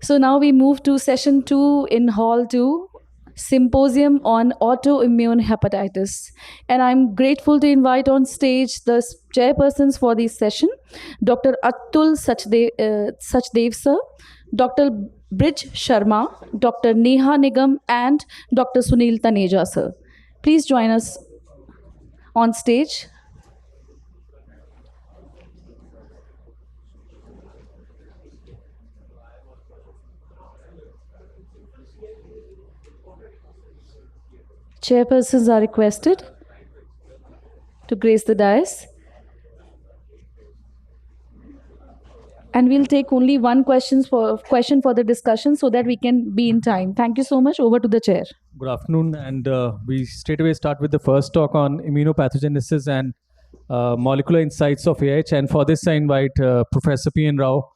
So now we move to session 2 in Hall 2, Symposium on autoimmune hepatitis. And I'm grateful to invite on stage the chairpersons for this session, Dr. Atul Sachdev sir, Dr. Brij Sharma, Dr. Neha Nigam, and Dr. Sunil Taneja sir. Please join us on stage. Chairpersons are requested to grace the dais. And we'll take only one question for the discussion so that we can be in time. Thank you so much. Over to the chair. Good afternoon, and we straight away start with the first talk on immunopathogenesis and molecular insights of AIH. And for this, I invite Professor P.N. Rao.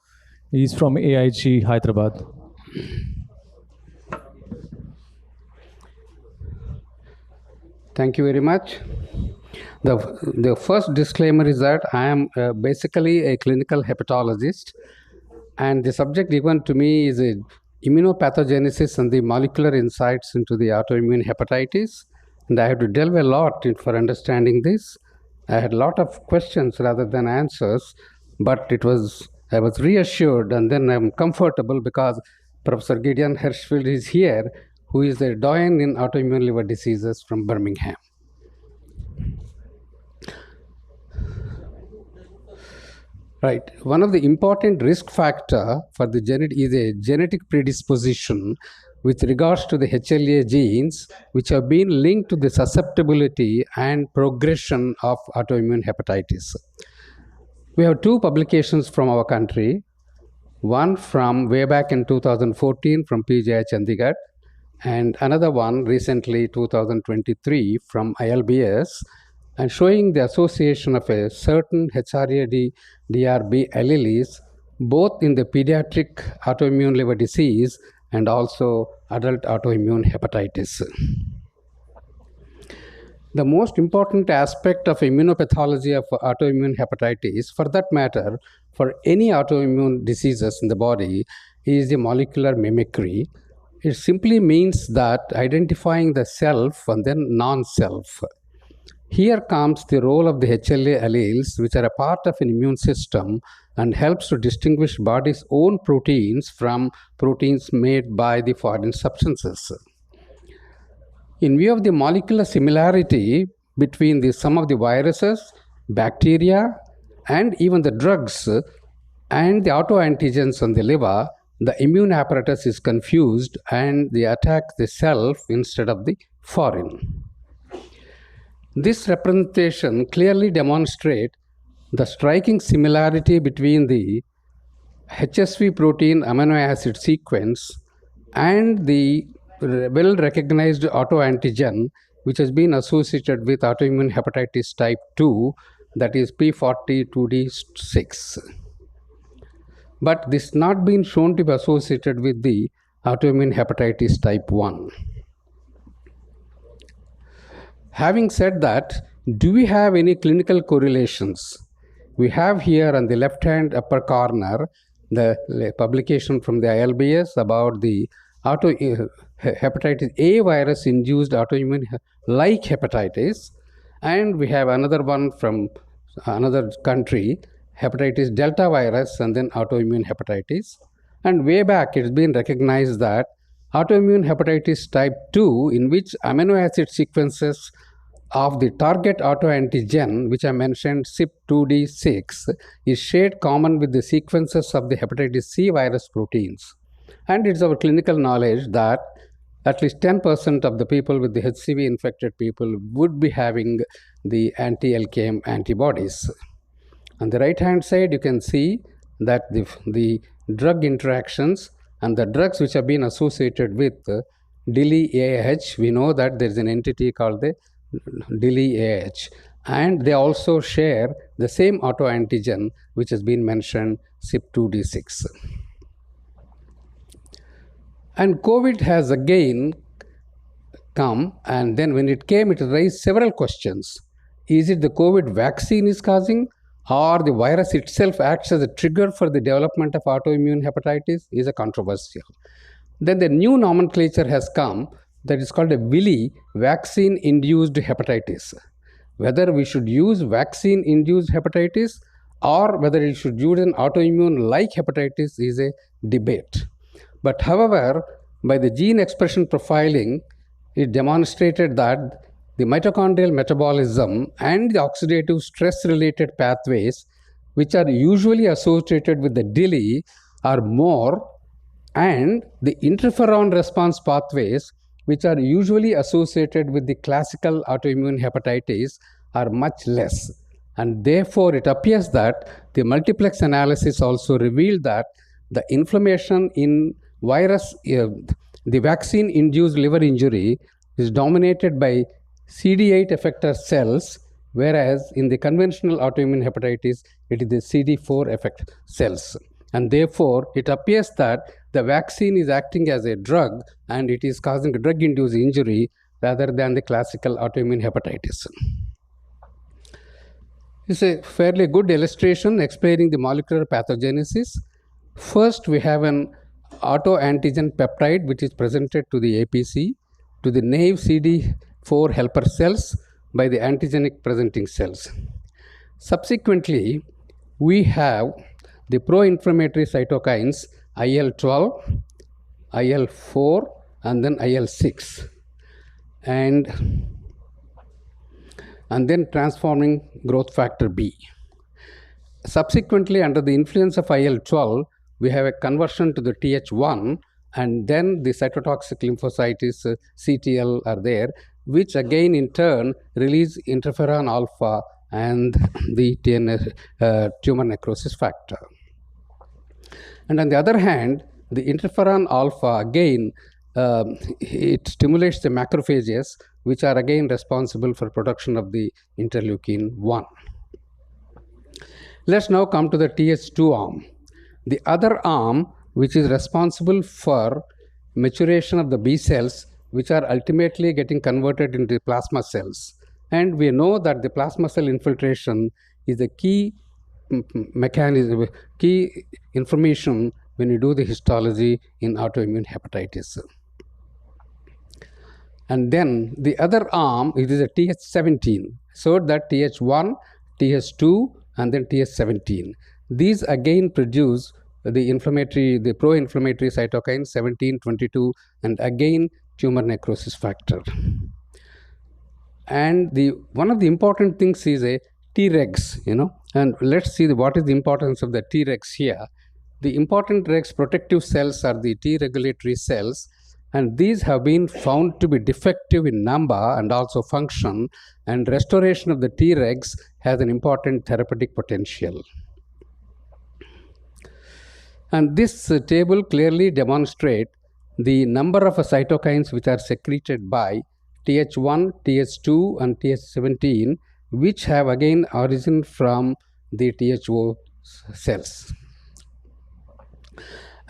He's from AIH, Hyderabad. Thank you very much. The first disclaimer is that I am basically a clinical hepatologist, and the subject given to me is immunopathogenesis and the molecular insights into the autoimmune hepatitis. And I have to delve a lot for understanding this. I had a lot of questions rather than answers, but I was reassured, and then I'm comfortable because Professor Gideon Hirschfield is here, who is the doyen in autoimmune liver diseases from Birmingham. Right. One of the important risk factor for the is a genetic predisposition with regards to the HLA genes, which have been linked to the susceptibility and progression of autoimmune hepatitis. We have two publications from our country, one from way back in 2014 from PGI Chandigarh, and another one recently 2023 from ILBS, and showing the association of a certain HRAD DRB alleles both in the pediatric autoimmune liver disease and also adult autoimmune hepatitis. The most important aspect of immunopathology of autoimmune hepatitis, for that matter, for any autoimmune diseases in the body, is the molecular mimicry. It simply means that identifying the self and then non-self. Here comes the role of the HLA alleles, which are a part of an immune system and helps to distinguish body's own proteins from proteins made by the foreign substances. In view of the molecular similarity between some of the viruses, bacteria, and even the drugs and the autoantigens on the liver, the immune apparatus is confused and they attack the self instead of the foreign. This representation clearly demonstrates the striking similarity between the HSV protein amino acid sequence and the well-recognized autoantigen which has been associated with autoimmune hepatitis type 2, that is P40-2D6. But this has not been shown to be associated with the autoimmune hepatitis type 1. Having said that, do we have any clinical correlations? We have here on the left-hand upper corner the publication from the ILBS about the hepatitis A virus-induced autoimmune like hepatitis, and we have another one from another country, hepatitis delta virus, and then autoimmune hepatitis. And way back it's been recognized that autoimmune hepatitis type 2, in which amino acid sequences of the target autoantigen, which I mentioned CYP2D6, is shared common with the sequences of the hepatitis C virus proteins. And it's our clinical knowledge that at least 10% of the people with the HCV infected people would be having the anti-LKM antibodies. On the right hand side, you can see that the drug interactions and the drugs which have been associated with DILI AIH, we know that there is an entity called the DILI AIH, and they also share the same autoantigen which has been mentioned, CYP2D6. And COVID has again come, and then when it came, it raised several questions. Is it the COVID vaccine is causing, or the virus itself acts as a trigger for the development of autoimmune hepatitis is a controversial. Then the new nomenclature has come that is called a VILI, vaccine-induced hepatitis. Whether we should use vaccine-induced hepatitis or whether we should use an autoimmune-like hepatitis is a debate. But however, by the gene expression profiling, it demonstrated that the mitochondrial metabolism and the oxidative stress-related pathways, which are usually associated with the DILI, are more, and the interferon response pathways, which are usually associated with the classical autoimmune hepatitis, are much less. And therefore, it appears that the multiplex analysis also revealed that the inflammation in virus, the vaccine-induced liver injury is dominated by CD8 effector cells, whereas in the conventional autoimmune hepatitis, it is the CD4 effector cells. And therefore, it appears that the vaccine is acting as a drug and it is causing a drug-induced injury rather than the classical autoimmune hepatitis. It's a fairly good illustration explaining the molecular pathogenesis. First, we have an autoantigen peptide which is presented to the APC, to the naive CD4 helper cells by the antigenic presenting cells. Subsequently, we have the pro-inflammatory cytokines IL-12, IL-4, and then IL-6, and then transforming growth factor B. Subsequently, under the influence of IL-12, we have a conversion to the Th1, and then the cytotoxic lymphocytes CTL are there, which again in turn release interferon alpha and the tumor necrosis factor. And on the other hand, the interferon alpha again, it stimulates the macrophages, which are again responsible for production of the interleukin 1. Let's now come to the Th2 arm. The other arm, which is responsible for maturation of the B cells, which are ultimately getting converted into plasma cells. And we know that the plasma cell infiltration is the key mechanism, key information when you do the histology in autoimmune hepatitis. And then the other arm, it is a Th17. So that Th1, Th2, and then Th17. These again produce the pro-inflammatory cytokines 17, 22, and again tumor necrosis factor. And one of the important things is a Tregs, and let's see what is the importance of the Tregs here. The important Tregs protective cells are the T regulatory cells, and these have been found to be defective in number and also function, and restoration of the Tregs has an important therapeutic potential. And this table clearly demonstrates the number of cytokines which are secreted by Th1, Th2, and Th17, which have again origin from the Tho cells.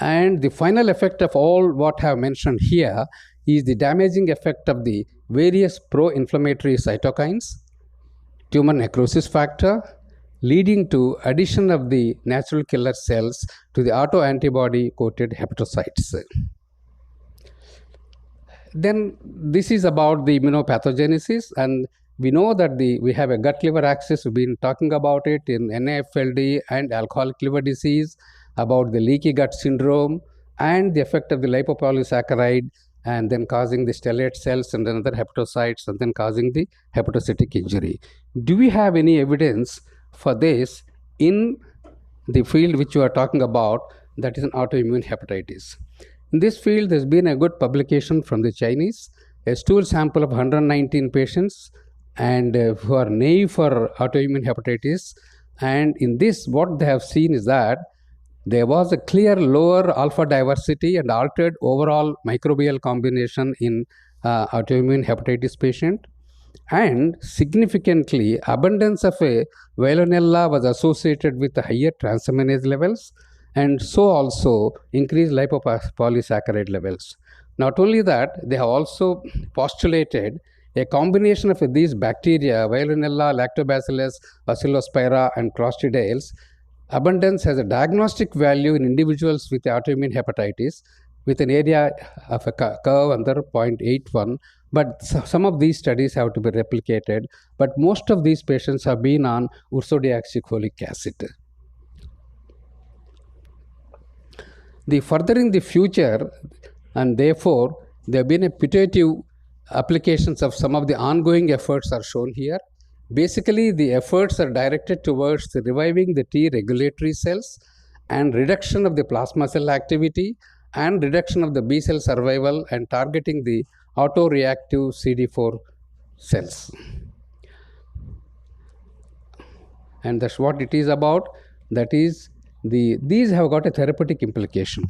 And the final effect of all what I have mentioned here is the damaging effect of the various pro-inflammatory cytokines, tumor necrosis factor, leading to addition of the natural killer cells to the autoantibody coated hepatocytes. Then this is about the immunopathogenesis, and we know that we have a gut-liver axis. We've been talking about it in NAFLD and alcoholic liver disease, about the leaky gut syndrome and the effect of the lipopolysaccharide and then causing the stellate cells and then other hepatocytes and then causing the hepatocytic injury. Do we have any evidence for this in the field which you are talking about, that is an autoimmune hepatitis? In this field, there's been a good publication from the Chinese, a stool sample of 119 patients and who are naive for autoimmune hepatitis. And in this, what they have seen is that there was a clear lower alpha diversity and altered overall microbial combination in autoimmune hepatitis patient. And significantly, abundance of a Veillonella was associated with higher transaminase levels, and so also increased lipopolysaccharide levels. Not only that, they have also postulated A combination of these bacteria, Veillonella, Lactobacillus, Bacillospira, and Clostridioides, abundance has a diagnostic value in individuals with autoimmune hepatitis with an area of a curve under 0.81. But some of these studies have to be replicated. But most of these patients have been on ursodeoxycholic acid. Further in the future, and therefore, there have been a putative applications of some of the ongoing efforts are shown here. Basically, the efforts are directed towards reviving the T regulatory cells and reduction of the plasma cell activity and reduction of the B cell survival and targeting the autoreactive CD4 cells. And that's what it is about. That is, these have got a therapeutic implication.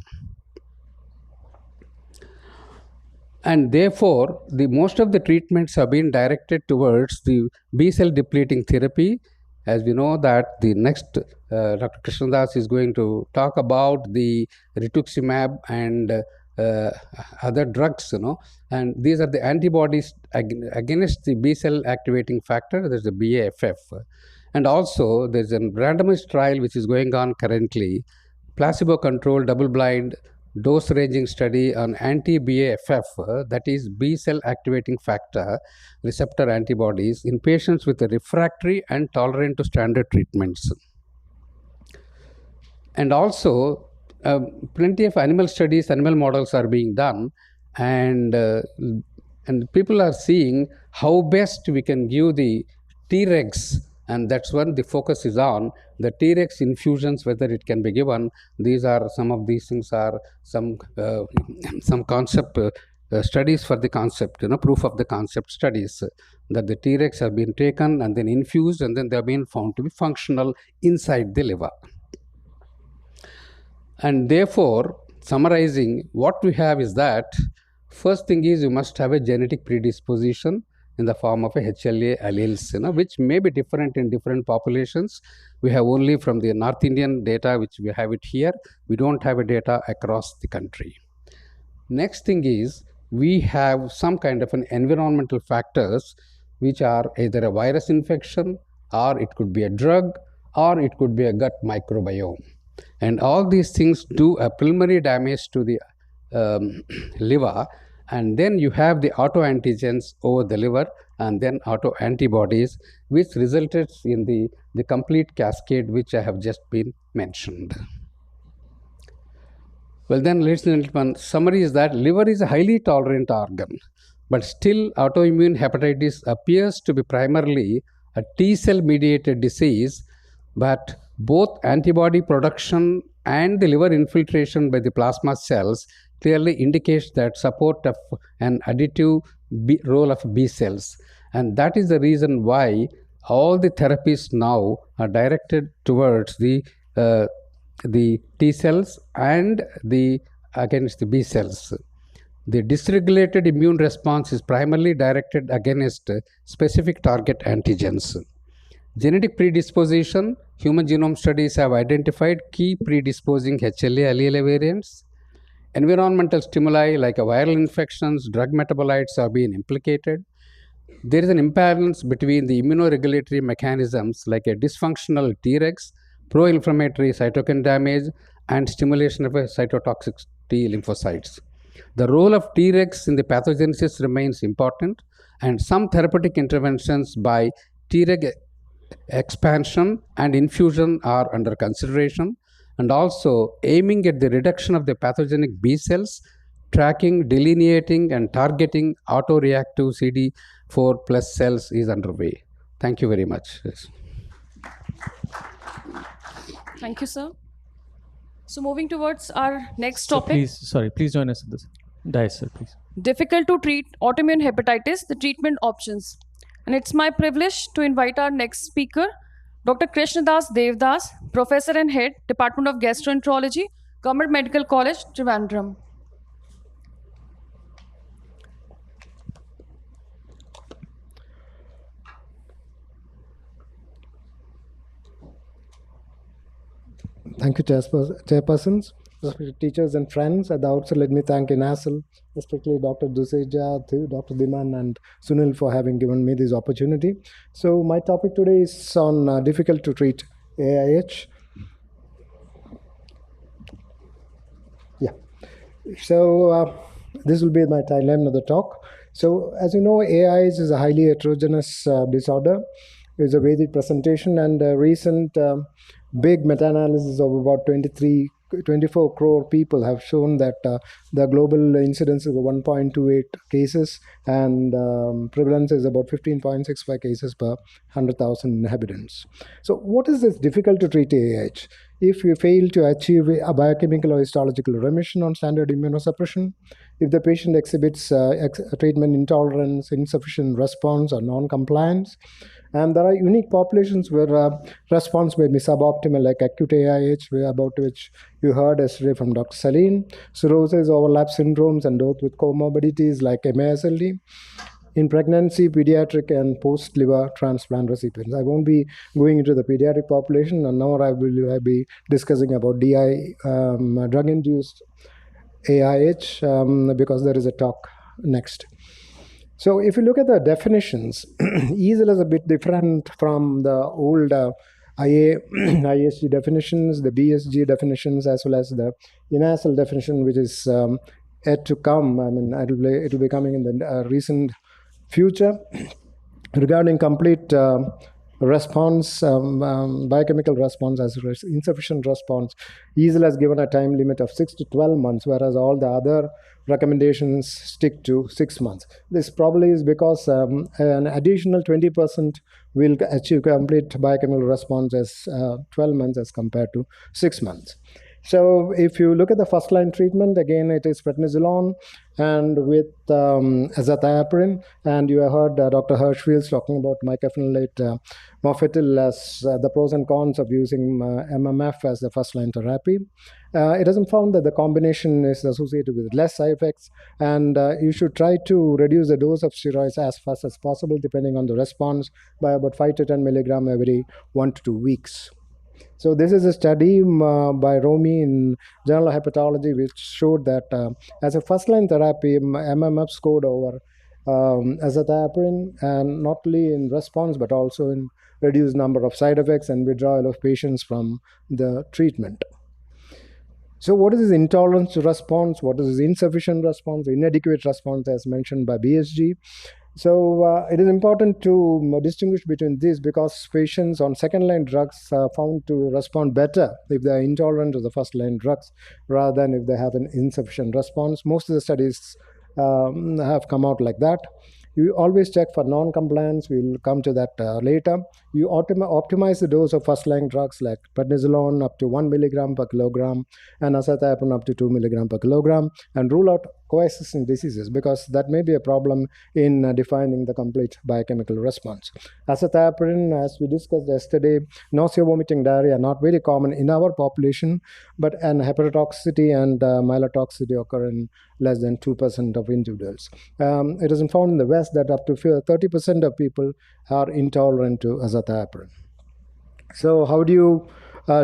And therefore, most of the treatments have been directed towards the B cell depleting therapy. As we know that the next Dr. Krishnadas is going to talk about the rituximab and other drugs, and these are the antibodies against the B cell activating factor. There's the BAFF. And also, there's a randomized trial which is going on currently, placebo-controlled, double-blind, dose-ranging study on anti-BAFF, that is B cell activating factor receptor antibodies in patients with a refractory and tolerant to standard treatments. And also, plenty of animal studies, animal models are being done, and people are seeing how best we can give the Tregs, and that's what the focus is on, the Tregs infusions, whether it can be given. These are some of these things are some concept studies for the concept, proof of the concept studies, that the Tregs have been taken and then infused, and then they have been found to be functional inside the liver. And therefore, summarizing, what we have is that first thing is you must have a genetic predisposition in the form of a HLA alleles, which may be different in different populations. We have only from the North Indian data, which we have it here. We don't have a data across the country. Next thing is we have some kind of an environmental factors, which are either a virus infection, or it could be a drug, or it could be a gut microbiome. And all these things do a preliminary damage to the liver, and then you have the autoantigens over the liver and then autoantibodies, which resulted in the complete cascade which I have just been mentioned. Well then, ladies and gentlemen, summary is that liver is a highly tolerant organ, but still autoimmune hepatitis appears to be primarily a T cell mediated disease, but both antibody production and the liver infiltration by the plasma cells clearly indicates that support of an additive role of B cells. And that is the reason why all the therapies now are directed towards the T cells and against the B cells. The dysregulated immune response is primarily directed against specific target antigens. Genetic predisposition, human genome studies have identified key predisposing HLA allele variants. Environmental stimuli like viral infections, drug metabolites have been implicated. There is an imbalance between the immunoregulatory mechanisms like a dysfunctional Tregs, pro-inflammatory cytokine damage, and stimulation of a cytotoxic T lymphocytes. The role of Tregs in the pathogenesis remains important, and some therapeutic interventions by Treg expansion and infusion are under consideration, and also aiming at the reduction of the pathogenic B cells, tracking, delineating, and targeting autoreactive CD4 plus cells is underway. Thank you very much. Yes. Thank you, sir. So moving towards our next So topic. please join us in this. Dais, sir, please. Difficult to treat autoimmune hepatitis, the treatment options. And it's my privilege to invite our next speaker, Dr. Krishnadas Devdas, Professor and Head, Department of Gastroenterology, Government Medical College, Trivandrum. Thank you, chairpersons. respected teachers and friends. At the outset, let me thank INASL, especially Dr. Duseja, Dr. Diman, and Sunil for having given me this opportunity. So my topic today is on difficult to treat AIH. Yeah. So this will be my timeline of the talk. So as you know, AIH is a highly heterogeneous disorder. It's a Vedic presentation, and a recent big meta-analysis of about 24 crore people have shown that the global incidence is 1.28 cases, and prevalence is about 15.65 cases per 100,000 inhabitants. So what is this difficult to treat AIH? If you fail to achieve a biochemical or histological remission on standard immunosuppression, if the patient exhibits treatment intolerance, insufficient response, or non-compliance, and there are unique populations where response may be suboptimal, like acute AIH, about which you heard yesterday from Dr. Salim, cirrhosis, overlap syndromes, and those with comorbidities like MASLD. In pregnancy, pediatric, and post-liver transplant recipients. I won't be going into the pediatric population, and nor I will be discussing about DI, drug-induced AIH, because there is a talk next. So if you look at the definitions, INASL is a bit different from the old IHG definitions, the BSG definitions, as well as the INASL definition, which is yet to come. I mean, it will be coming in the recent future. Regarding complete response, biochemical response, as well as insufficient response, INASL has given a time limit of 6 to 12 months, whereas all the other recommendations stick to 6 months. This probably is because an additional 20% will achieve complete biochemical response as 12 months as compared to 6 months. So if you look at the first line treatment, again, it is prednisolone and with azathioprine. And you have heard Dr. Hirschfield's talking about mycophenolate mofetil as the pros and cons of using MMF as the first line therapy. It hasn't found that the combination is associated with less side effects, and you should try to reduce the dose of steroids as fast as possible, depending on the response, by about 5 to 10 milligram every 1 to 2 weeks. So this is a study by Romy in Journal of Hepatology, which showed that as a first-line therapy, MMF scored over azathioprine, and not only in response, but also in reduced number of side effects and withdrawal of patients from the treatment. So what is this intolerance to response? What is this insufficient response, inadequate response, as mentioned by BSG? So it is important to distinguish between these, because patients on second-line drugs are found to respond better if they are intolerant to the first-line drugs rather than if they have an insufficient response. Most of the studies have come out like that. You always check for non-compliance. We'll come to that later. You optimize the dose of first-line drugs like prednisolone up to 1 milligram per kilogram and azathioprine up to 2 milligram per kilogram, and rule out coexisting diseases, because that may be a problem in defining the complete biochemical response. Azathioprine, as we discussed yesterday, nausea, vomiting, diarrhea are not very common in our population, but hepatotoxicity and myelotoxicity occur in less than 2% of individuals. It is found in the West that up to 30% of people are intolerant to azathioprine. So how do you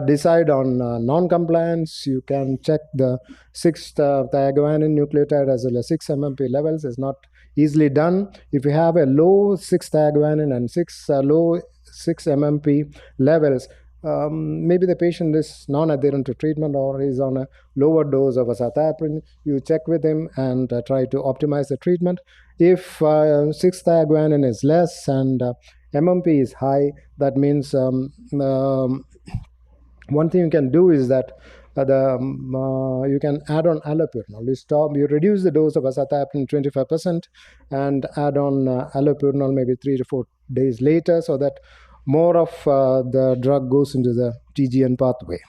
decide on non-compliance? You can check the 6th thiaguanine nucleotide as well as 6 MMP levels. Is not easily done. If you have a low 6 thiaguanine and low 6 MMP levels, maybe the patient is non-adherent to treatment or is on a lower dose of azathioprine. You check with him and try to optimize the treatment. If 6 thiaguanine is less and MMP is high, that means one thing you can do is that you can add on allopurinol. You reduce the dose of azathioprine 25% and add on allopurinol maybe 3 to 4 days later, so that more of the drug goes into the TGN pathway.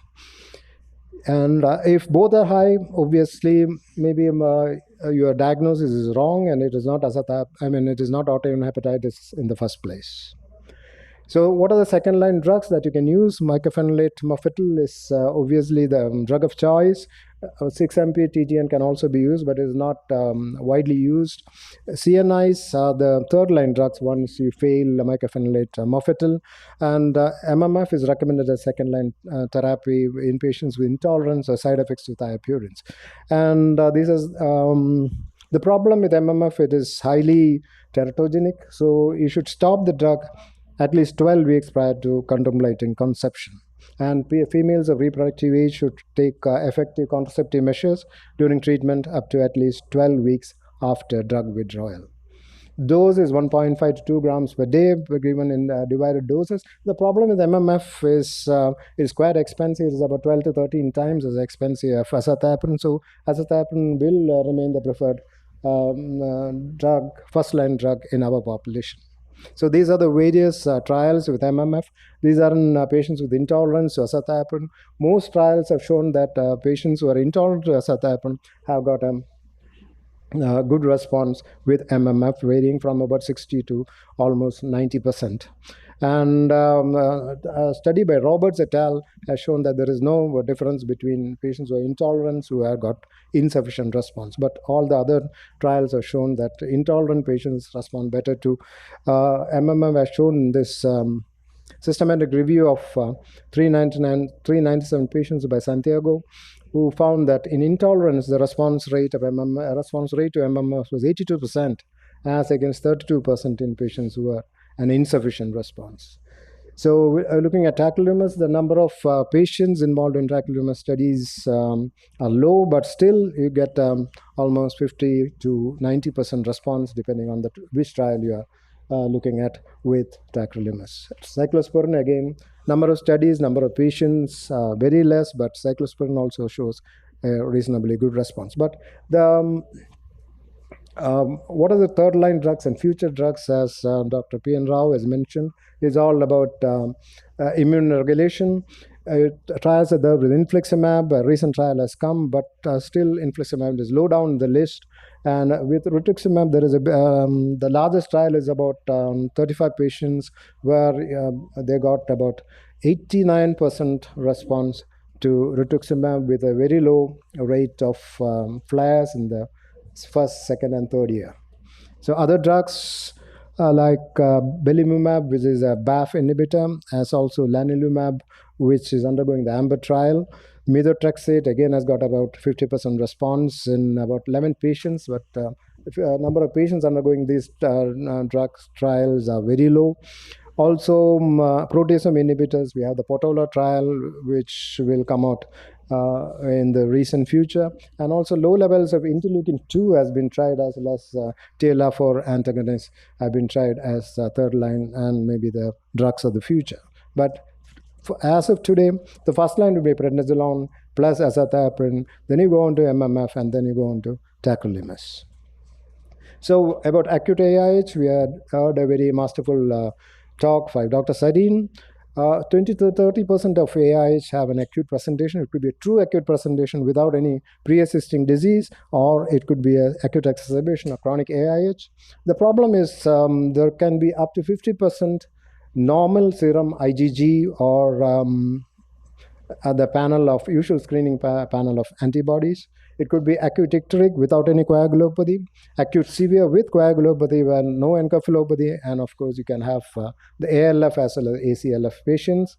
And if both are high, obviously maybe your diagnosis is wrong and it is not it is not autoimmune hepatitis in the first place. So what are the second-line drugs that you can use? Mycophenolate mofetil is obviously the drug of choice. 6-MP-TTN can also be used, but is not widely used. CNIs are the third-line drugs once you fail mycophenolate mofetil, and MMF is recommended as second-line therapy in patients with intolerance or side effects with thiopurines. And this is the problem with MMF. It is highly teratogenic, so you should stop the drug at least 12 weeks prior to contemplating conception. And females of reproductive age should take effective contraceptive measures during treatment up to at least 12 weeks after drug withdrawal. Dose is 1.5 to 2 grams per day, given in divided doses. The problem with MMF is quite expensive. It is about 12 to 13 times as expensive as azathioprine. So azathioprine will remain the preferred drug, first-line drug in our population. So these are the various trials with MMF. These are in patients with intolerance to azathioprine. Most trials have shown that patients who are intolerant to azathioprine have got a good response with MMF, varying from about 60 to almost 90%. And a study by Roberts et al. Has shown that there is no difference between patients who are intolerant who have got insufficient response. But all the other trials have shown that intolerant patients respond better to MMF, as shown in this systematic review of 397 patients by Santiago, who found that in intolerance, the response rate to MMF was 82%, as against 32% in patients who are an insufficient response. So looking at tacrolimus, the number of patients involved in tacrolimus studies are low, but still you get almost 50 to 90% response, depending on which trial you are looking at with tacrolimus. Cyclosporin, again, number of studies, number of patients, very less, but cyclosporin also shows a reasonably good response. But the what are the third-line drugs and future drugs, as Dr. P. N. Rao has mentioned, is all about immune regulation. Trials are there with infliximab. A recent trial has come, but still infliximab is low down the list. And with rituximab, there is the largest trial is about 35 patients, where they got about 89% response to rituximab with a very low rate of flares in the first, second, and third year. So other drugs like belimumab, which is a BAFF inhibitor, as also lanilumab, which is undergoing the AMBER trial. Methotrexate, again, has got about 50% response in about 11 patients, but number of patients undergoing these drugs trials are very low. Also, proteasome inhibitors, we have the POTOLA trial, which will come out in the recent future. And also low levels of interleukin-2 has been tried, as well as TLR4 antagonists have been tried as third line and maybe the drugs of the future. But as of today, the first line would be prednisolone plus azathioprine, then you go on to MMF, and then you go on to tacrolimus. So about acute AIH, we had heard a very masterful talk by Dr. Sadin. 20 to 30% of AIH have an acute presentation. It could be a true acute presentation without any pre-existing disease, or it could be an acute exacerbation of chronic AIH. The problem is there can be up to 50% normal serum IgG or the panel of usual screening panel of antibodies. It could be acute icteric without any coagulopathy, acute severe with coagulopathy when no encephalopathy, and of course you can have the ALF as well as ACLF patients.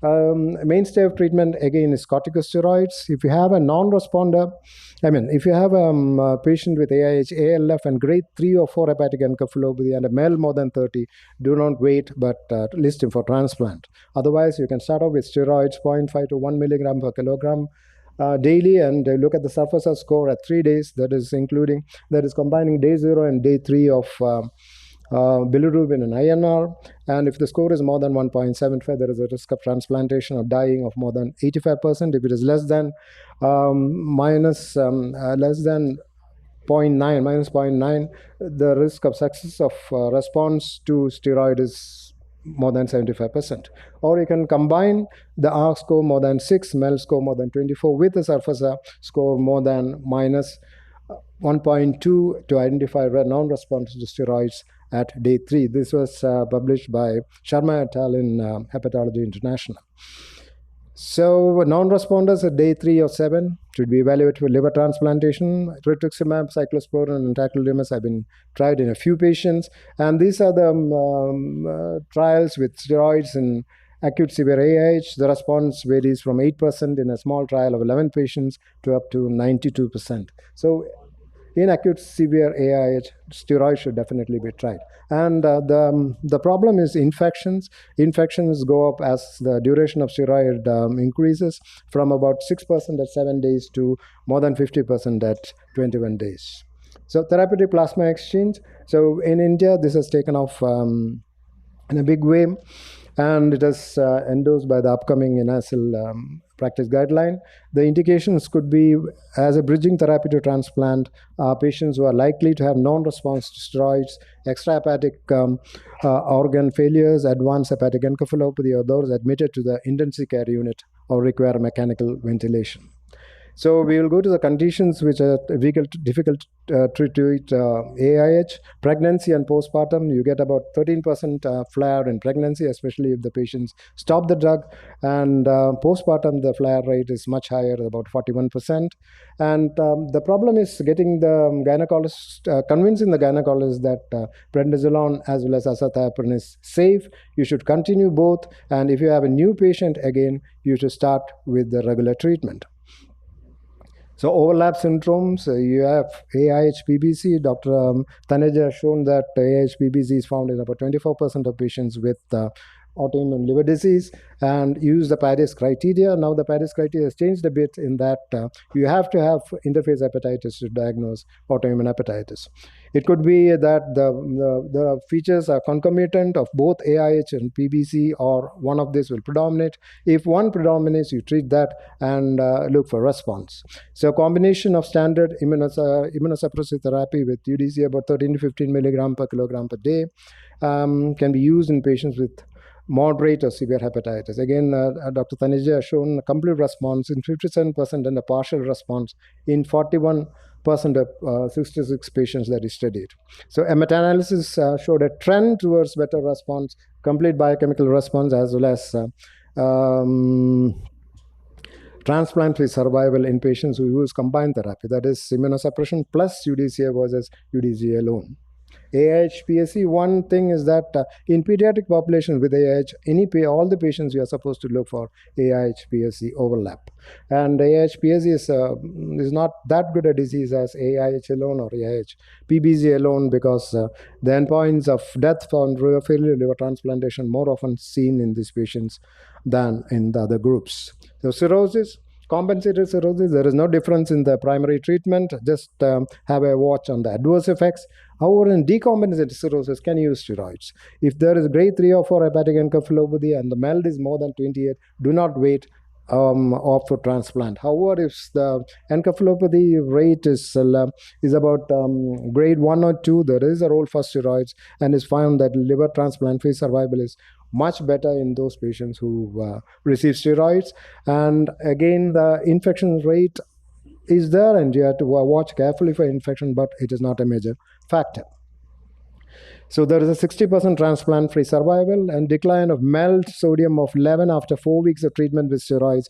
Mainstay of treatment again is corticosteroids. If you have a non-responder, if you have a patient with AIH, ALF and grade 3 or 4 hepatic encephalopathy and a male more than 30, do not wait but list him for transplant. Otherwise, you can start off with steroids 0.5 to 1 milligram per kilogram daily, and look at the surface score at 3 days. That is combining day 0 and day 3 of bilirubin and INR, and if the score is more than 1.75, there is a risk of transplantation or dying of more than 85%. If it is less than minus 0.9, the risk of success of response to steroid is more than 75%. Or you can combine the R score more than 6, MEL score more than 24 with the surface score more than minus 1.2 to identify non-response to steroids at day 3. This was published by Sharma et al. In Hepatology International. So non-responders at day 3 or 7 should be evaluated for liver transplantation. Rituximab, cyclosporin, and tacrolimus have been tried in a few patients, and these are the trials with steroids in acute severe AIH. The response varies from 8% in a small trial of 11 patients to up to 92%. So in acute severe AIH, steroids should definitely be tried. And the problem is infections. Infections go up as the duration of steroid increases, from about 6% at 7 days to more than 50% at 21 days. So therapeutic plasma exchange. So in India, this has taken off in a big way, and it is endorsed by the upcoming INASL practice guideline. The indications could be as a bridging therapy to transplant patients who are likely to have non-response to steroids, extrahepatic organ failures, advanced hepatic encephalopathy, or those admitted to the intensive care unit or require mechanical ventilation. So we will go to the conditions which are difficult to treat AIH. Pregnancy and postpartum, you get about 13% flare in pregnancy, especially if the patients stop the drug. And postpartum, the flare rate is much higher, about 41%. And the problem is getting the gynecologist, convincing the gynecologist that prednisolone as well as azathioprine is safe. You should continue both. And if you have a new patient, again, you should start with the regular treatment. So overlap syndromes, you have AIH PBC. Dr. Taneja has shown that AIH PBC is found in about 24% of patients with autoimmune liver disease, and use the Paris criteria. Now the Paris criteria has changed a bit in that you have to have interface hepatitis to diagnose autoimmune hepatitis. It could be that the features are concomitant of both AIH and PBC, or one of these will predominate. If one predominates, you treat that and look for response. So combination of standard immunosuppressive therapy with UDC about 13 to 15 milligram per kilogram per day can be used in patients with moderate or severe hepatitis. Again, Dr. Taneja has shown a complete response in 57% and a partial response in 41% of 66 patients that he studied. So a meta-analysis showed a trend towards better response, complete biochemical response, as well as transplant-free survival in patients who use combined therapy, that is immunosuppression plus UDCA versus UDCA alone. AIH PSC, one thing is that in pediatric population with AIH, all the patients you are supposed to look for AIH PSC overlap. And AIH PSC is not that good a disease as AIH alone or AIH PBC alone, because the endpoints of death from liver failure, liver transplantation more often seen in these patients than in the other groups. So cirrhosis, compensated cirrhosis, there is no difference in the primary treatment. Just have a watch on the adverse effects. However, in decompensated cirrhosis, can you use steroids? If there is grade 3 or 4 hepatic encephalopathy and the MELD is more than 28, do not wait opt for transplant. However, if the encephalopathy rate is about grade 1 or 2, there is a role for steroids, and it's found that liver transplant-free survival is much better in those patients who receive steroids. And again, the infection rate is there, and you have to watch carefully for infection, but it is not a major factor. So there is a 60% transplant-free survival, and decline of MELD sodium of 11 after 4 weeks of treatment with steroids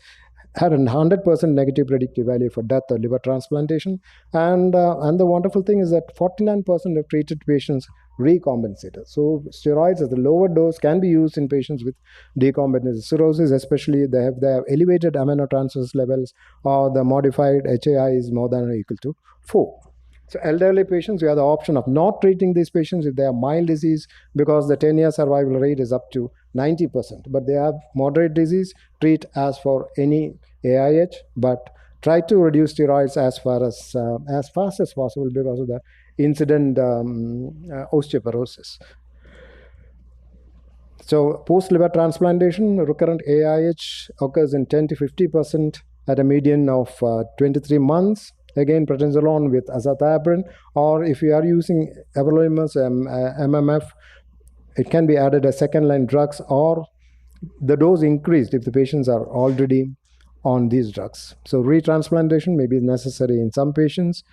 had a 100% negative predictive value for death or liver transplantation. And the wonderful thing is that 49% of treated patients recompensated. So steroids at the lower dose can be used in patients with decompensated cirrhosis, especially if they have elevated aminotransferase levels or the modified HAI is more than or equal to 4. So elderly patients, we have the option of not treating these patients if they have mild disease, because the 10-year survival rate is up to 90%. But they have moderate disease, treat as for any AIH, but try to reduce steroids as fast as possible because of the incident osteoporosis. So post-liver transplantation, recurrent AIH occurs in 10 to 50% at a median of 23 months. Again, prednisolone with azathioprine, or if you are using everolimus MMF, it can be added as second-line drugs, or the dose increased if the patients are already on these drugs. So retransplantation may be necessary in some patients.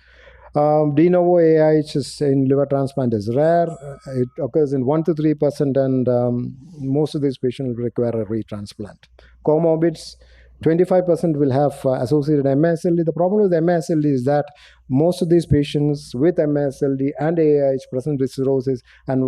De novo AIH in liver transplant is rare. It occurs in 1 to 3%, and most of these patients will require a retransplant. Comorbids, 25% will have associated MASLD. The problem with MASLD is that most of these patients with MASLD and AIH present with cirrhosis, and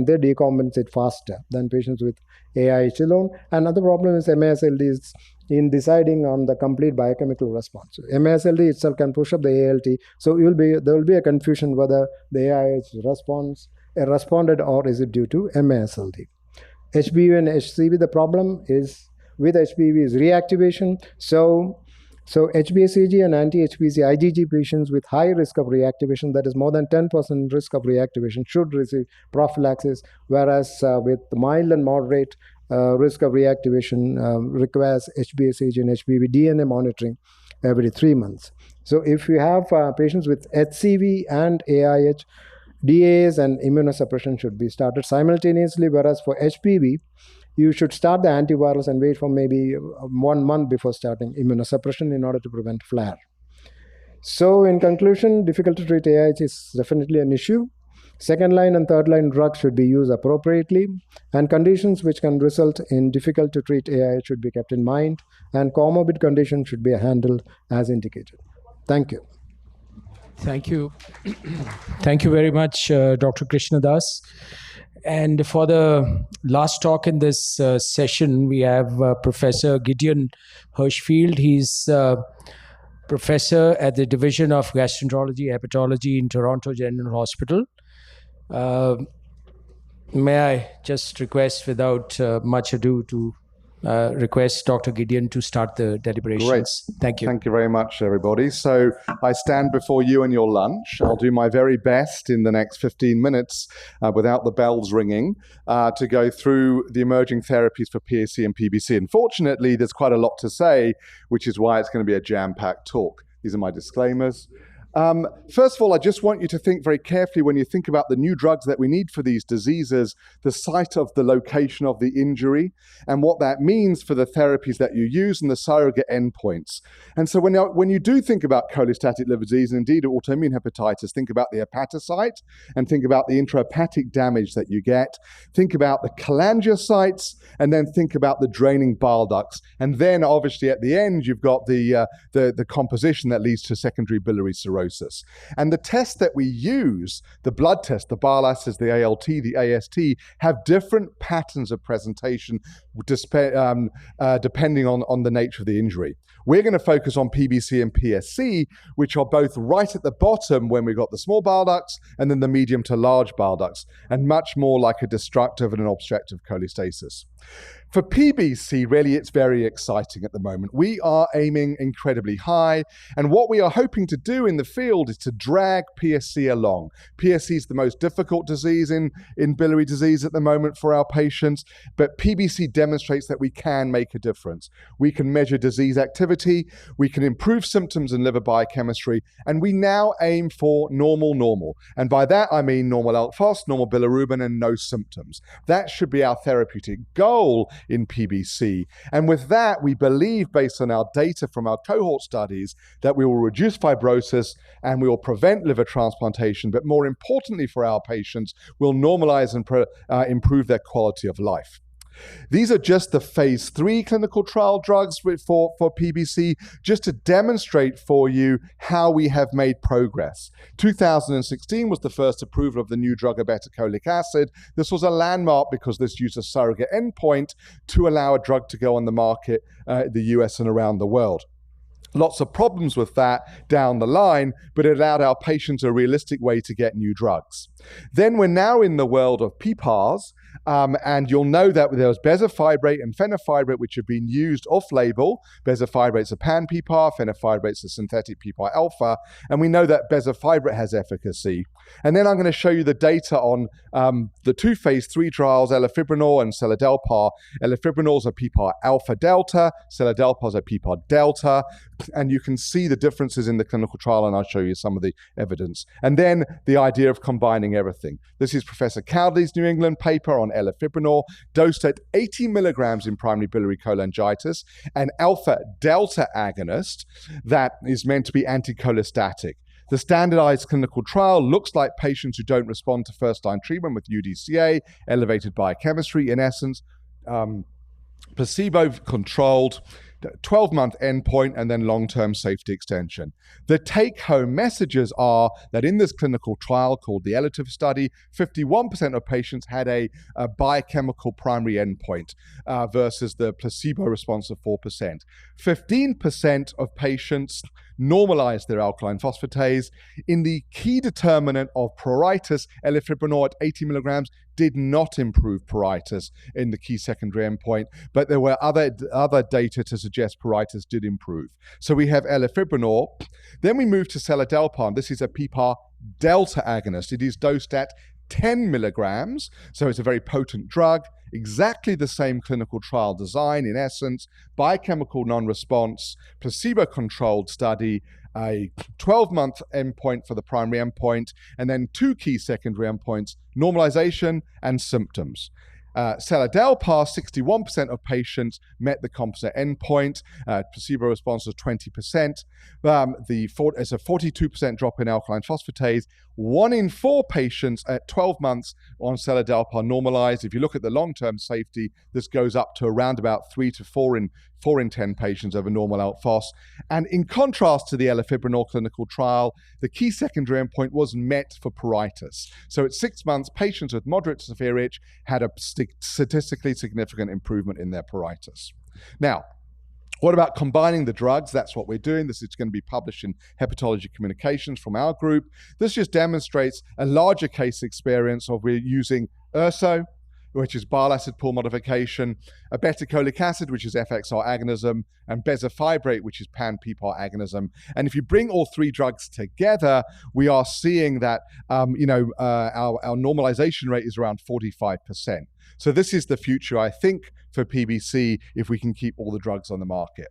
they decompensate faster than patients with AIH alone. Another problem is MASLD is in deciding on the complete biochemical response. MASLD itself can push up the ALT, so there will be a confusion whether the AIH response responded or is it due to MASLD. HBV and HCV, the problem is with HBV is reactivation. So HBsAg and anti-HBc IgG patients with high risk of reactivation, that is more than 10% risk of reactivation, should receive prophylaxis, whereas with mild and moderate risk of reactivation requires HBsAg and HBV DNA monitoring every 3 months. So if you have patients with HCV and AIH, DAs and immunosuppression should be started simultaneously, whereas for HPV, you should start the antivirals and wait for maybe 1 month before starting immunosuppression in order to prevent flare. So in conclusion, difficult to treat AIH is definitely an issue. Second line and third line drugs should be used appropriately, and conditions which can result in difficult to treat AIH should be kept in mind, and comorbid conditions should be handled as indicated. Thank you. Thank you. Thank you very much, Dr. Krishnadas. And for the last talk in this session, we have Professor Gideon Hirschfield. He's professor at the Division of Gastroenterology, Hepatology in Toronto General Hospital. May I just request, without much ado, to request Dr. Gideon to start the deliberations. Great. Thank you. Thank you very much, everybody. So I stand before you and your lunch. I'll do my very best in the next 15 minutes, without the bells ringing, to go through the emerging therapies for PSC and PBC. Unfortunately, there's quite a lot to say, which is why it's going to be a jam-packed talk. These are my disclaimers. First of all, I just want you to think very carefully when you think about the new drugs that we need for these diseases, the site of the location of the injury, and what that means for the therapies that you use and the surrogate endpoints. And so when you do think about cholestatic liver disease, and indeed autoimmune hepatitis, think about the hepatocyte and think about the intrahepatic damage that you get. Think about the cholangiocytes, and then think about the draining bile ducts. And then obviously at the end, you've got the composition that leads to secondary biliary cirrhosis. And the tests that we use, the blood test, the bile acids, the ALT, the AST, have different patterns of presentation depending on the nature of the injury. We're going to focus on PBC and PSC, which are both right at the bottom when we've got the small bile ducts and then the medium to large bile ducts, and much more like a destructive and an obstructive cholestasis. For PBC, really, it's very exciting at the moment. We are aiming incredibly high, and what we are hoping to do in the field is to drag PSC along. PSC is the most difficult disease in biliary disease at the moment for our patients, but PBC demonstrates that we can make a difference. We can measure disease activity, we can improve symptoms and liver biochemistry, and we now aim for normal. And by that, I mean normal ALK phos, normal bilirubin, and no symptoms. That should be our therapeutic goal in PBC. And with that, we believe, based on our data from our cohort studies, that we will reduce fibrosis and we will prevent liver transplantation, but more importantly for our patients, we'll normalize and improve their quality of life. These are just the phase 3 clinical trial drugs for PBC, just to demonstrate for you how we have made progress. 2016 was the first approval of the new drug obeticholic acid. This was a landmark because this used a surrogate endpoint to allow a drug to go on the market in the US and around the world. Lots of problems with that down the line, but it allowed our patients a realistic way to get new drugs. Then we're now in the world of PPARs, and you'll know that there was bezafibrate and fenofibrate, which have been used off-label. Bezafibrate's a pan-PPAR, fenofibrate's a synthetic PPAR alpha, and we know that bezafibrate has efficacy. And then I'm going to show you the data on the 2 phase 3 trials, elafibranor and seladelpar. Elafibranor is a PPAR alpha delta, seladelpar is a PPAR delta, and you can see the differences in the clinical trial, and I'll show you some of the evidence. And then the idea of combining everything. This is Professor Cowdery's New England paper on elafibranor, dosed at 80 milligrams in primary biliary cholangitis, an alpha delta agonist that is meant to be anticholestatic. The standardized clinical trial looks like patients who don't respond to first-line treatment with UDCA, elevated biochemistry, in essence, placebo-controlled, 12-month endpoint, and then long-term safety extension. The take-home messages are that in this clinical trial called the ELATIVE study, 51% of patients had a biochemical primary endpoint versus the placebo response of 4%. 15% of patients normalized their alkaline phosphatase. In the key determinant of pruritus, elafibranor at 80 milligrams did not improve pruritus in the key secondary endpoint, but there were other data to suggest pruritus did improve. So we have elafibranor. Then we move to seladelpar. This is a PPAR delta agonist. It is dosed at 10 milligrams, so it's a very potent drug, exactly the same clinical trial design in essence, biochemical non-response, placebo-controlled study, a 12-month endpoint for the primary endpoint, and then 2 key secondary endpoints, normalization and symptoms. Seladelpar, 61% of patients met the composite endpoint. Placebo response was 20%. It's a 42% drop in alkaline phosphatase. 1 in 4 patients at 12 months on seladelpar normalized. If you look at the long-term safety, this goes up to around about 3 to 4 in 10 patients over normal ALP phos. And in contrast to the elafibranor clinical trial, the key secondary endpoint was met for pruritus. So at 6 months, patients with moderate to severe itch had a statistically significant improvement in their pruritus. Now, what about combining the drugs? That's what we're doing. This is going to be published in Hepatology Communications from our group. This just demonstrates a larger case experience of we're using urso, which is bile acid pool modification, obeticholic acid, which is FXR agonism, and bezafibrate, which is pan-PPAR agonism. And if you bring all 3 drugs together, we are seeing that our normalization rate is around 45%. So this is the future, I think, for PBC if we can keep all the drugs on the market.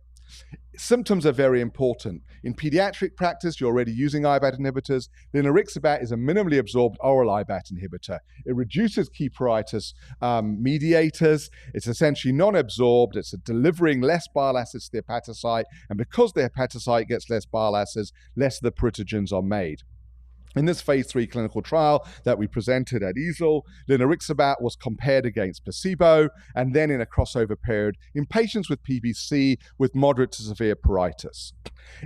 Symptoms are very important. In pediatric practice, you're already using IBAT inhibitors. Linerixibat is a minimally absorbed oral IBAT inhibitor. It reduces key pruritus mediators. It's essentially non-absorbed. It's delivering less bile acids to the hepatocyte. And because the hepatocyte gets less bile acids, less of the pruritogens are made. In this phase 3 clinical trial that we presented at INASL, linerixibat was compared against placebo and then in a crossover period in patients with PBC with moderate to severe pruritus.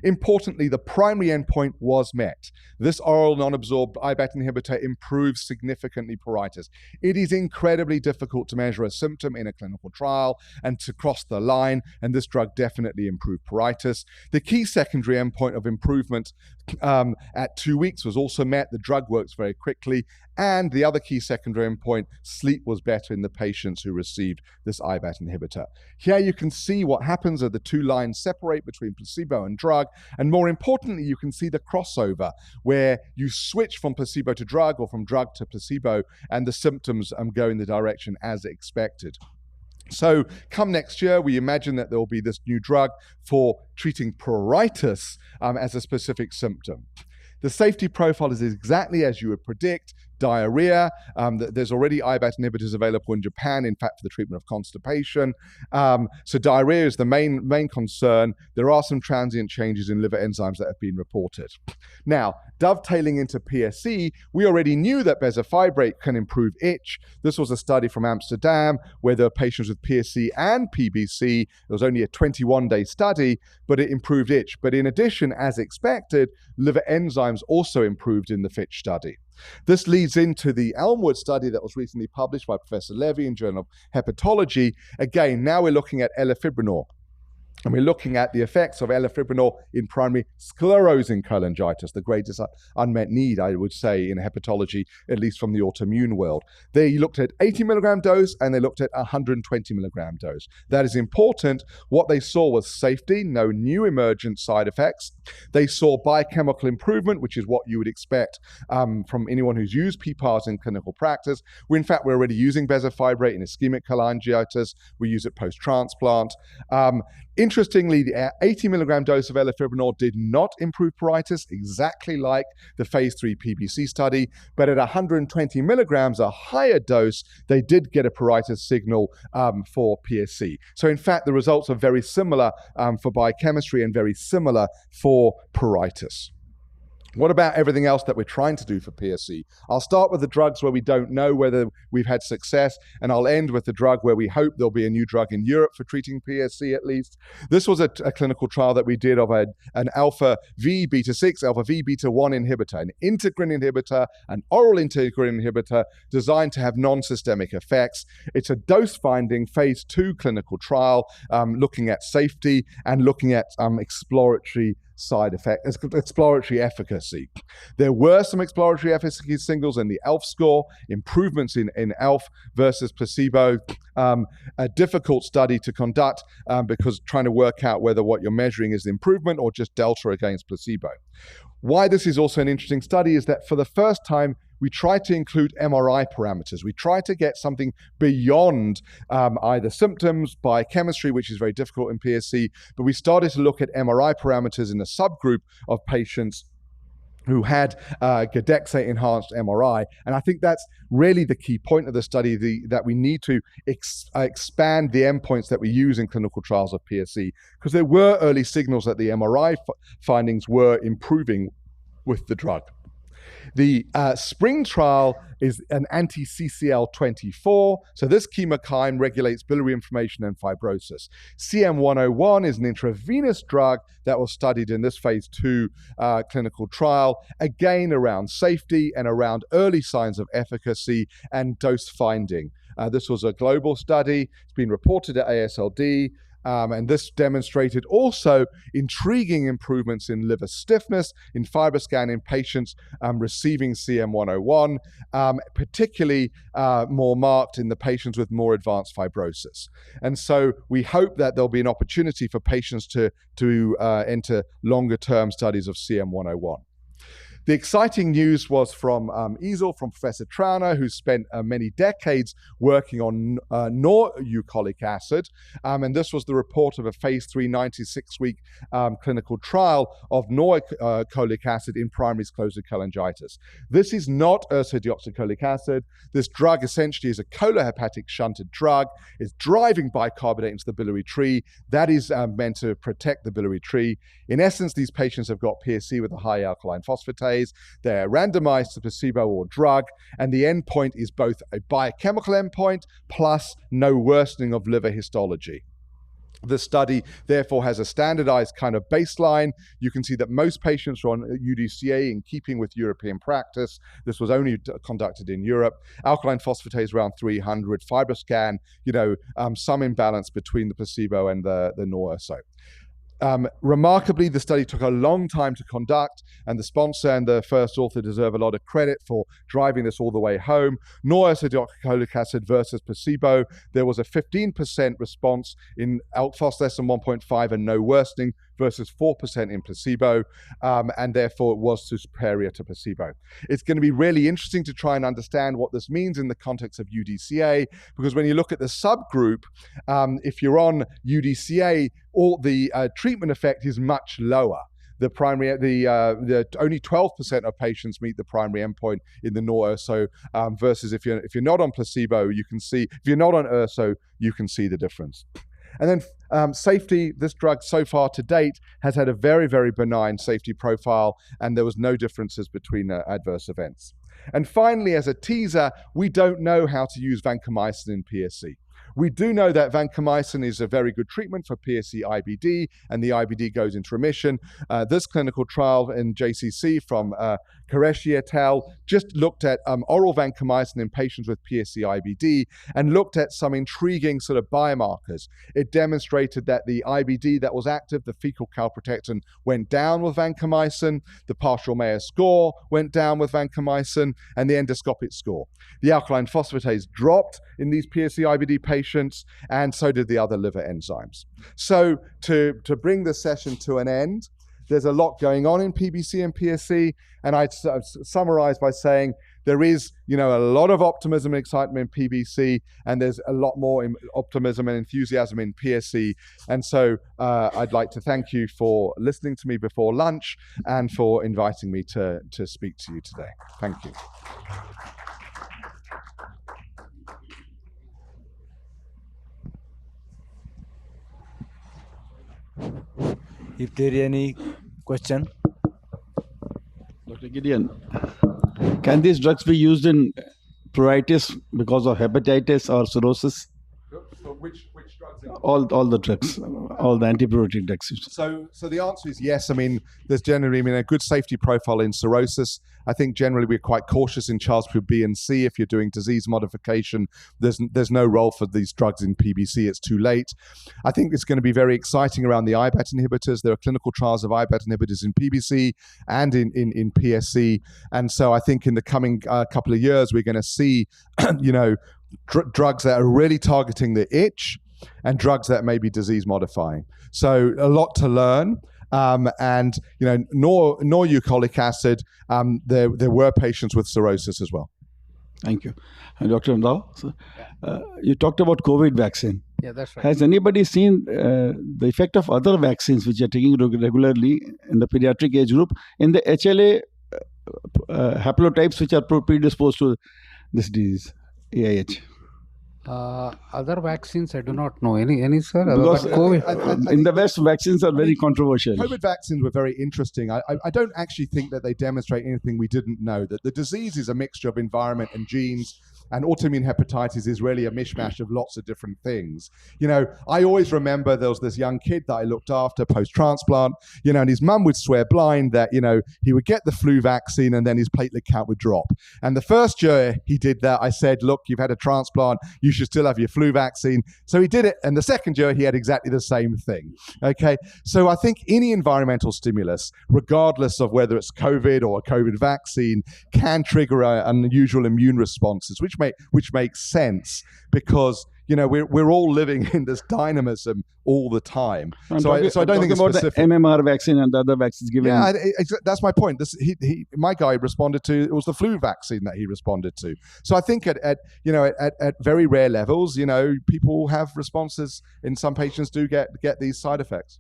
Importantly, the primary endpoint was met. This oral non-absorbed IBAT inhibitor improves significantly pruritus. It is incredibly difficult to measure a symptom in a clinical trial and to cross the line, and this drug definitely improved pruritus. The key secondary endpoint of improvement at 2 weeks was also met. The drug works very quickly. And the other key secondary endpoint, sleep was better in the patients who received this IBAT inhibitor. Here you can see what happens as the 2 lines separate between placebo and drug. And more importantly, you can see the crossover where you switch from placebo to drug or from drug to placebo, and the symptoms go in the direction as expected. So come next year, we imagine that there will be this new drug for treating pruritus as a specific symptom. The safety profile is exactly as you would predict. Diarrhea, there's already IBAT inhibitors available in Japan, in fact, for the treatment of constipation. So diarrhea is the main concern. There are some transient changes in liver enzymes that have been reported. Now, dovetailing into PSC, we already knew that bezafibrate can improve itch. This was a study from Amsterdam where there were patients with PSC and PBC. It was only a 21-day study, but it improved itch. But in addition, as expected, liver enzymes also improved in the FITCH study. This leads into the Elmwood study that was recently published by Professor Levy in Journal of Hepatology. Again, now we're looking at elafibranor. And we're looking at the effects of elafibranor in primary sclerosing cholangitis, the greatest unmet need, I would say, in hepatology, at least from the autoimmune world. They looked at 80 milligram dose and they looked at 120 milligram dose. That is important. What they saw was safety, no new emergent side effects. They saw biochemical improvement, which is what you would expect from anyone who's used PPARs in clinical practice. In fact, we're already using bezafibrate in ischemic cholangitis. We use it post-transplant. Interestingly, the 80 milligram dose of elafibranor did not improve pruritus, exactly like the phase 3 PBC study, but at 120 milligrams, a higher dose, they did get a pruritus signal for PSC. So in fact, the results are very similar for biochemistry and very similar for pruritus. What about everything else that we're trying to do for PSC? I'll start with the drugs where we don't know whether we've had success, and I'll end with the drug where we hope there'll be a new drug in Europe for treating PSC at least. This was a clinical trial that we did of an alpha V beta 6, alpha V beta 1 inhibitor, an integrin inhibitor, an oral integrin inhibitor designed to have non-systemic effects. It's a dose-finding phase 2 clinical trial looking at safety and looking at exploratory efficacy. There were some exploratory efficacy signals in the ELF score, improvements in ELF versus placebo. A difficult study to conduct because trying to work out whether what you're measuring is improvement or just delta against placebo. Why this is also an interesting study is that for the first time, we try to include MRI parameters. We try to get something beyond either symptoms, biochemistry, which is very difficult in PSC, but we started to look at MRI parameters in a subgroup of patients who had Gedexate-enhanced MRI. And I think that's really the key point of the study, that we need to expand the endpoints that we use in clinical trials of PSC, because there were early signals that the MRI findings were improving with the drug. The SPRING trial is an anti-CCL24. So this chemokine regulates biliary inflammation and fibrosis. CM101 is an intravenous drug that was studied in this phase 2 clinical trial, again around safety and around early signs of efficacy and dose finding. This was a global study. It's been reported at AASLD. And this demonstrated also intriguing improvements in liver stiffness in FibroScan in patients receiving CM101, particularly more marked in the patients with more advanced fibrosis. And so we hope that there'll be an opportunity for patients to enter longer-term studies of CM101. The exciting news was from INASL, from Professor Trauner, who spent many decades working on noreucolic acid. And this was the report of a phase 3 96-week clinical trial of noreucolic acid in primary sclerosing cholangitis. This is not ursodeoxycholic acid. This drug essentially is a colohepatic shunted drug. It's driving bicarbonate into the biliary tree. That is meant to protect the biliary tree. In essence, these patients have got PSC with a high alkaline phosphatase. They're randomized to placebo or drug, and the endpoint is both a biochemical endpoint plus no worsening of liver histology. The study, therefore, has a standardized kind of baseline. You can see that most patients are on UDCA in keeping with European practice. This was only conducted in Europe. Alkaline phosphatase around 300, FibroScan, some imbalance between the placebo and the norurso. Remarkably, the study took a long time to conduct, and the sponsor and the first author deserve a lot of credit for driving this all the way home. Norursodeoxycholic acid versus placebo, there was a 15% response in ALK phos less than 1.5 and no worsening versus 4% in placebo, and therefore it was superior to placebo. It's going to be really interesting to try and understand what this means in the context of UDCA, because when you look at the subgroup, if you're on UDCA, all the treatment effect is much lower. The only 12% of patients meet the primary endpoint in the norurso, versus if you're not on placebo, you can see, if you're not on urso, you can see the difference. And then safety, this drug so far to date has had a very, very benign safety profile, and there was no differences between adverse events. And finally, as a teaser, we don't know how to use vancomycin in PSC. We do know that vancomycin is a very good treatment for PSC IBD, and the IBD goes into remission. This clinical trial in JCC from Qureshi et al. Just looked at oral vancomycin in patients with PSC IBD and looked at some intriguing sort of biomarkers. It demonstrated that the IBD that was active, the fecal calprotectin, went down with vancomycin, the partial Mayo score went down with vancomycin, and the endoscopic score. The alkaline phosphatase dropped in these PSC IBD patients, and so did the other liver enzymes. So to bring the session to an end, there's a lot going on in PBC and PSC, and I'd summarize by saying there is, a lot of optimism and excitement in PBC, and there's a lot more optimism and enthusiasm in PSC. And so I'd like to thank you for listening to me before lunch and for inviting me to speak to you today. Thank you. If there is any question. Gideon, can these drugs be used in pruritus because of hepatitis or cirrhosis? Which drugs? All the drugs, all the antipruritic drugs. So the answer is yes. I mean, there's generally a good safety profile in cirrhosis. I think generally we're quite cautious in child group B and C. If you're doing disease modification, there's no role for these drugs in PBC. It's too late. I think it's going to be very exciting around the IBAT inhibitors. There are clinical trials of IBAT inhibitors in PBC and in PSC. And so I think in the coming couple of years, we're going to see, drugs that are really targeting the itch and drugs that may be disease modifying. So a lot to learn. Noreucolic acid, there were patients with cirrhosis as well. Thank you. And Dr. Rao, you talked about COVID vaccine. Yeah, that's right. Has anybody seen the effect of other vaccines which are taking regularly in the pediatric age group in the HLA haplotypes which are predisposed to this disease, AIH? Other vaccines, I do not know any sir. Because COVID. In the West, vaccines are very controversial. COVID vaccines were very interesting. I don't actually think that they demonstrate anything we didn't know, that the disease is a mixture of environment and genes, and autoimmune hepatitis is really a mishmash of lots of different things. I always remember there was this young kid that I looked after post-transplant, and his mum would swear blind that, he would get the flu vaccine and then his platelet count would drop. And the first year he did that, I said, look, you've had a transplant, you should still have your flu vaccine. So he did it. And the second year he had exactly the same thing. Okay. So I think any environmental stimulus, regardless of whether it's COVID or a COVID vaccine, can trigger unusual immune responses, which makes sense because we're all living in this dynamism all the time. So I don't think it's about specific. The MMR vaccine and the other vaccines given. Yeah, that's my point. My guy responded to, it was the flu vaccine that he responded to. So I think at very rare levels, people have responses. In some patients do get these side effects.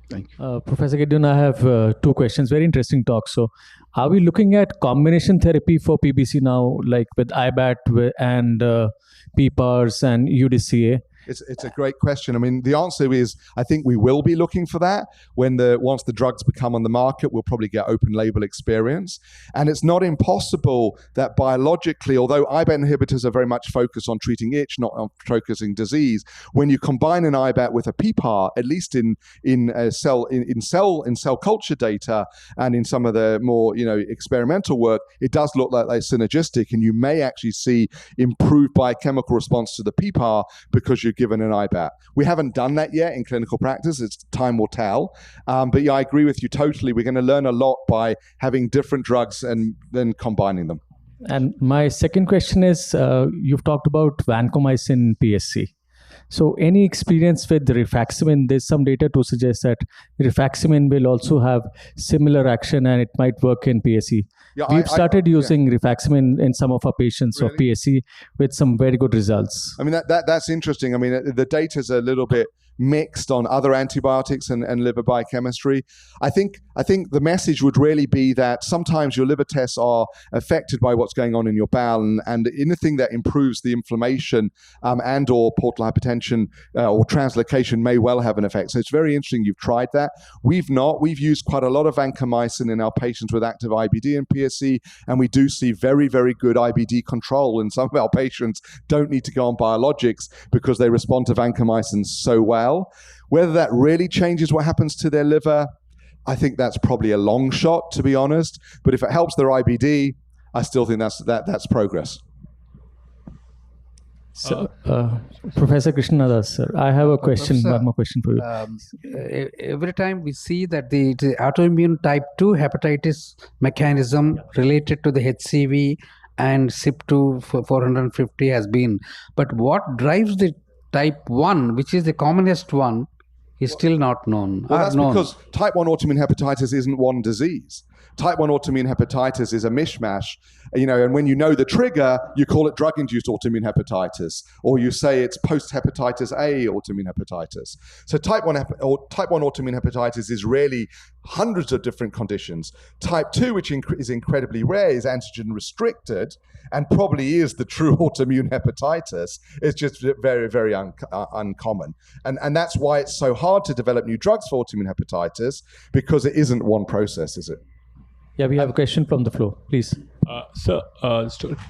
Thank you. Professor Gideon, I have two questions. Very interesting talk. So, are we looking at combination therapy for PBC now, like with IBAT and PPARs and UDCA? It's a great question. I mean, the answer is I think we will be looking for that once the drugs become on the market. We'll probably get open label experience, and it's not impossible that biologically, although IBAT inhibitors are very much focused on treating itch, not on focusing disease, when you combine an IBAT with a PPAR, at least in cell culture data and in some of the more experimental work, it does look like they're synergistic, and you may actually see improved biochemical response to the PPAR because you're given an IBAT. We haven't done that yet in clinical practice. Time will tell. But yeah, I agree with you totally. We're going to learn a lot by having different drugs and then combining them. And my second question is, you've talked about vancomycin PSC. So any experience with rifaximin? There's some data to suggest that rifaximin will also have similar action and it might work in PSC. Yeah, We've started using rifaximin in some of our patients of PSC with some very good results. I mean, that's interesting. I mean, the data's a little bit mixed on other antibiotics and liver biochemistry. I think the message would really be that sometimes your liver tests are affected by what's going on in your bowel, and anything that improves the inflammation and or portal hypertension or translocation may well have an effect. So it's very interesting you've tried that. We've not. We've used quite a lot of vancomycin in our patients with active IBD and PSC, and we do see very, very good IBD control. And some of our patients don't need to go on biologics because they respond to vancomycin so well. Whether that really changes what happens to their liver, I think that's probably a long shot, to be honest. But if it helps their IBD, I still think that's progress. So, Professor Krishnadas, sir, I have a question, one more question for you. Every time we see that the autoimmune type 2 hepatitis mechanism related to the HCV and CYP2 450 has been, but what drives the type 1, which is the commonest one, is still not known. Well, that's because type 1 autoimmune hepatitis isn't one disease. Type 1 autoimmune hepatitis is a mishmash, and when you know the trigger, you call it drug-induced autoimmune hepatitis, or you say it's post-hepatitis A autoimmune hepatitis. So type 1 autoimmune hepatitis is really hundreds of different conditions. Type 2, which is incredibly rare, is antigen-restricted, and probably is the true autoimmune hepatitis. It's just very, very uncommon. And that's why it's so hard to develop new drugs for autoimmune hepatitis, because it isn't one process, is it? Yeah, we have a question from the floor, please.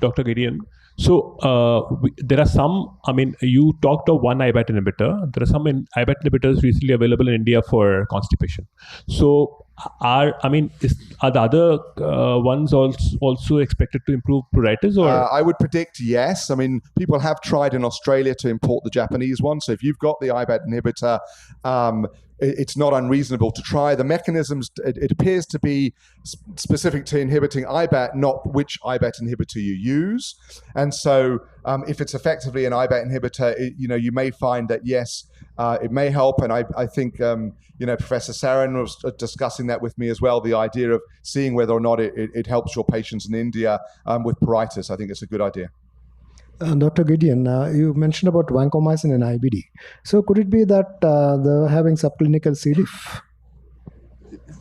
Dr. Gideon, there are some, you talked of one IBAT inhibitor. There are some IBAT inhibitors recently available in India for constipation. So are the other ones also expected to improve pruritus? Or I would predict yes. I mean, people have tried in Australia to import the Japanese one. So if you've got the IBAT inhibitor, it's not unreasonable to try. The mechanisms, it appears to be specific to inhibiting IBAT, not which IBAT inhibitor you use. And so if it's effectively an IBAT inhibitor, you may find that, yes, it may help. And I think, Professor Saran was discussing that with me as well, the idea of seeing whether or not it helps your patients in India with pruritus. I think it's a good idea. Dr. Gideon, you mentioned about vancomycin and IBD. So could it be that they're having subclinical C. diff?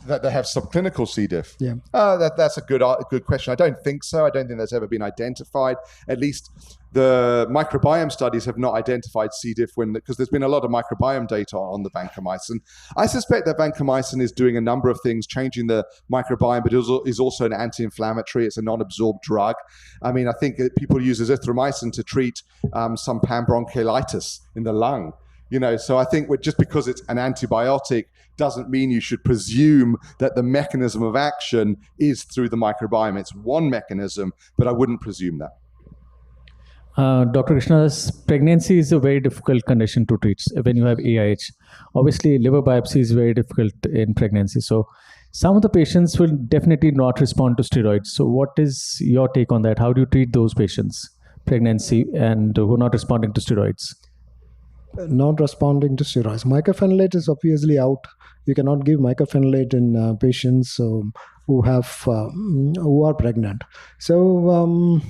That they have subclinical C. diff? Yeah. That's a good question. I don't think so. I don't think that's ever been identified. At least the microbiome studies have not identified C. diff because there's been a lot of microbiome data on the vancomycin. I suspect that vancomycin is doing a number of things, changing the microbiome, but it is also an anti-inflammatory. It's a non-absorbed drug. I mean, I think people use azithromycin to treat some panbronchiolitis in the lung. So I think just because it's an antibiotic doesn't mean you should presume that the mechanism of action is through the microbiome. It's one mechanism, but I wouldn't presume that. Dr. Krishnadas, pregnancy is a very difficult condition to treat when you have AIH. Obviously, liver biopsy is very difficult in pregnancy. So some of the patients will definitely not respond to steroids. So what is your take on that? How do you treat those patients, pregnancy, and who are not responding to steroids? Not responding to steroids. Mycophenolate is obviously out. You cannot give mycophenolate in patients who are pregnant. So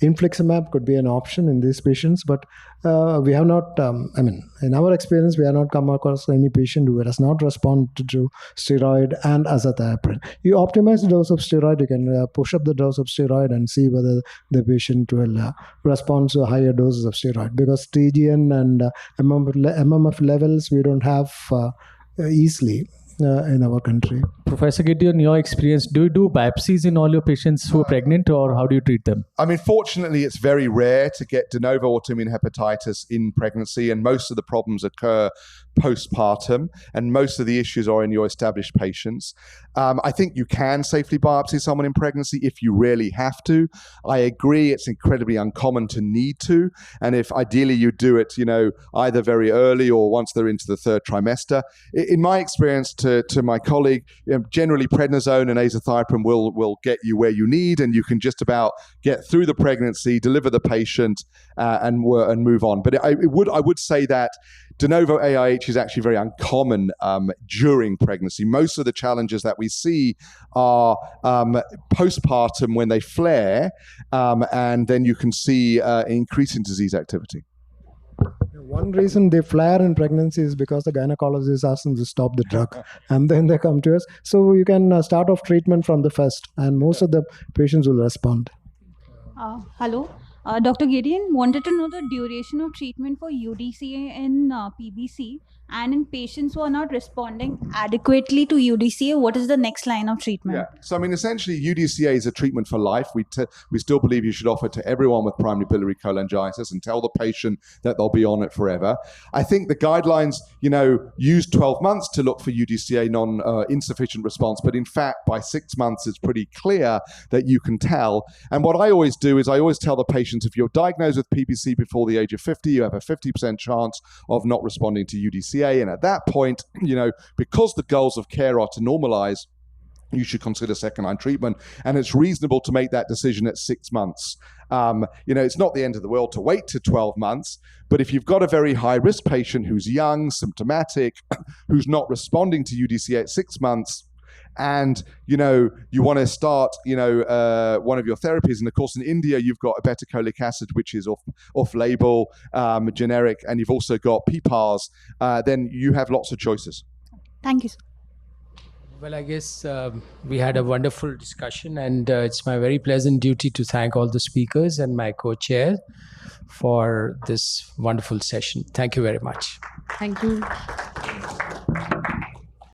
infliximab could be an option in these patients, but we have not, in our experience, we have not come across any patient who does not respond to steroid and azathioprine. You optimize the dose of steroid, you can push up the dose of steroid and see whether the patient will respond to higher doses of steroid, because TGN and MMF levels we don't have easily in our country. Professor Gideon, your experience, do you do biopsies in all your patients who are pregnant, or how do you treat them? I mean, fortunately, it's very rare to get de novo autoimmune hepatitis in pregnancy, and most of the problems occur postpartum, and most of the issues are in your established patients. I think you can safely biopsy someone in pregnancy if you really have to. I agree it's incredibly uncommon to need to, and if ideally you do it, either very early or once they're into the third trimester. In my experience, to my colleague, generally prednisone and azathioprine will get you where you need, and you can just about get through the pregnancy, deliver the patient, and move on. But I would say that de novo AIH is actually very uncommon during pregnancy. Most of the challenges that we see are postpartum when they flare, and then you can see increase in disease activity. One reason they flare in pregnancy is because the gynecologist asks them to stop the drug, and then they come to us. So you can start off treatment from the first, and most of the patients will respond. Hello. Dr. Gideon, wanted to know the duration of treatment for UDCA in PBC, and in patients who are not responding adequately to UDCA, what is the next line of treatment? Yeah. So, I mean, essentially, UDCA is a treatment for life. We still believe you should offer it to everyone with primary biliary cholangitis and tell the patient that they'll be on it forever. I think the guidelines, use 12 months to look for UDCA insufficient response. But in fact, by 6 months, it's pretty clear that you can tell. And what I always do is I always tell the patients, if you're diagnosed with PBC before the age of 50, you have a 50% chance of not responding to UDCA. And at that point, because the goals of care are to normalize, you should consider second-line treatment. And it's reasonable to make that decision at 6 months. It's not the end of the world to wait to 12 months, but if you've got a very high-risk patient who's young, symptomatic, who's not responding to UDCA at 6 months, and you want to start one of your therapies, and of course in India you've got obeticholic acid, which is off-label, generic, and you've also got PPARs, then you have lots of choices. Thank you, sir. Well, I guess we had a wonderful discussion, and it's my very pleasant duty to thank all the speakers and my co-chair for this wonderful session. Thank you very much. Thank you.